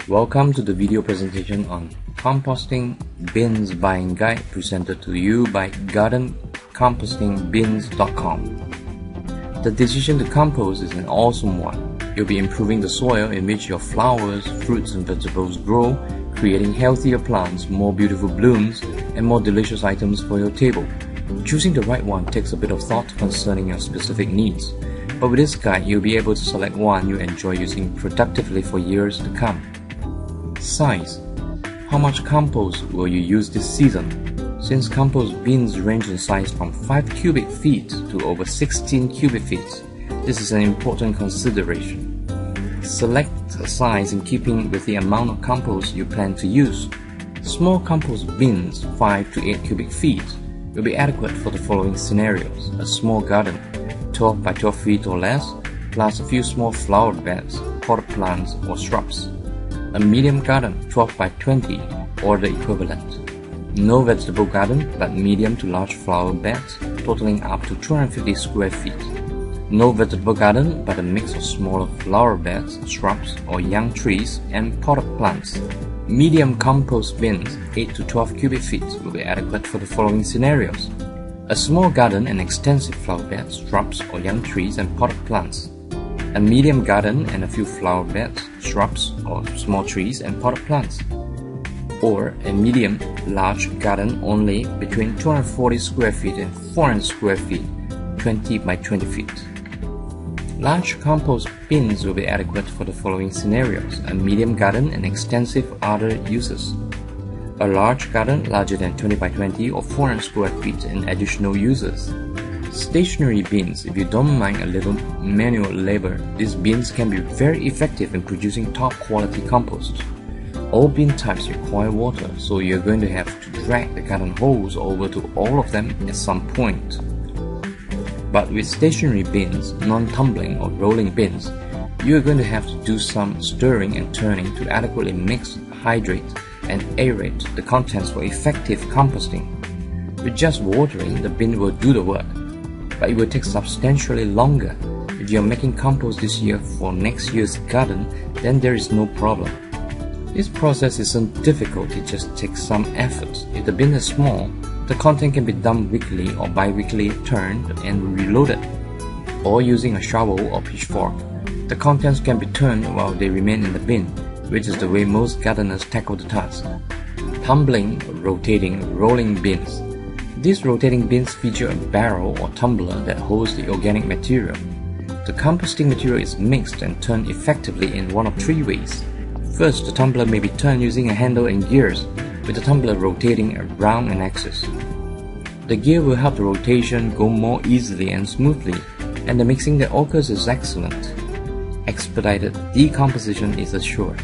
Welcome to the video presentation on Composting Bins Buying Guide presented to you by gardencompostingbins.com. The decision to compost is an awesome one. You'll be improving the soil in which your flowers, fruits and vegetables grow, creating healthier plants, more beautiful blooms, and more delicious items for your table. Choosing the right one takes a bit of thought concerning your specific needs, but with this guide you'll be able to select one you enjoy using productively for years to come. Size. How much compost will you use this season? Since compost bins range in size from 5 cubic feet to over 16 cubic feet, this is an important consideration. Select a size in keeping with the amount of compost you plan to use. Small compost bins 5 to 8 cubic feet will be adequate for the following scenarios: a small garden, 12 by 12 feet or less, plus a few small flower beds, potted plants or shrubs. A medium garden, 12 by 20 or the equivalent. No vegetable garden, but medium to large flower beds, totaling up to 250 square feet. No vegetable garden, but a mix of smaller flower beds, shrubs or young trees and potted plants. Medium compost bins, 8 to 12 cubic feet, will be adequate for the following scenarios: a small garden and extensive flower beds, shrubs or young trees and potted plants. A medium garden and a few flower beds, shrubs or small trees and potted plants. Or a medium large garden only between 240 square feet and 400 square feet, 20 by 20 feet. Large compost bins will be adequate for the following scenarios: a medium garden and extensive other uses. A large garden larger than 20 by 20 or 400 square feet and additional uses. Stationary bins. If you don't mind a little manual labor, these bins can be very effective in producing top quality compost. All bin types require water, so you're going to have to drag the garden hose over to all of them at some point. But with stationary bins, non-tumbling or rolling bins, you're going to have to do some stirring and turning to adequately mix, hydrate, and aerate the contents for effective composting. With just watering, the bin will do the work, but it will take substantially longer. If you're making compost this year for next year's garden, then there is no problem. This process isn't difficult, it just takes some effort. If the bin is small, the content can be done weekly or bi-weekly, turned and reloaded. Or using a shovel or pitchfork, the contents can be turned while they remain in the bin, which is the way most gardeners tackle the task. Tumbling, rotating, rolling bins. These rotating bins feature a barrel or tumbler that holds the organic material. The composting material is mixed and turned effectively in one of three ways. First, the tumbler may be turned using a handle and gears, with the tumbler rotating around an axis. The gear will help the rotation go more easily and smoothly, and the mixing that occurs is excellent. Expedited decomposition is assured.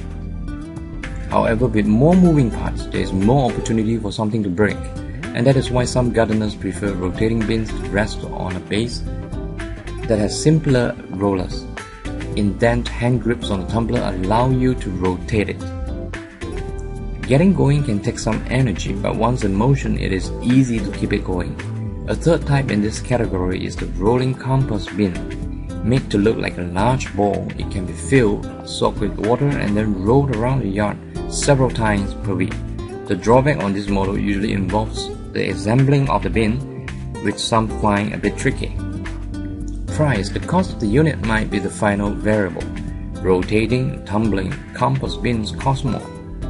However, with more moving parts, there is more opportunity for something to break, and that is why some gardeners prefer rotating bins to rest on a base that has simpler rollers. Indent hand grips on the tumbler allow you to rotate it. Getting going can take some energy, but once in motion it is easy to keep it going. A third type in this category is the rolling compost bin. Made to look like a large ball, it can be filled, soaked with water and then rolled around the yard several times per week. The drawback on this model usually involves the assembling of the bin, with some find a bit tricky. Price. The cost of the unit might be the final variable. Rotating, tumbling, compost bins cost more,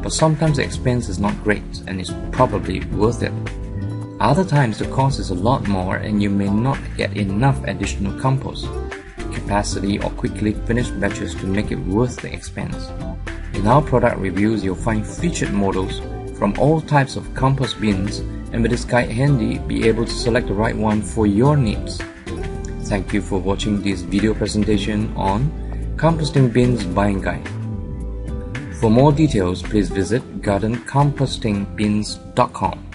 but sometimes the expense is not great and is probably worth it. Other times the cost is a lot more and you may not get enough additional compost capacity or quickly finished batches to make it worth the expense. In our product reviews, you'll find featured models from all types of compost bins, and with this guide handy, be able to select the right one for your needs. Thank you for watching this video presentation on Composting Bins Buying Guide. For more details, please visit gardencompostingbins.com.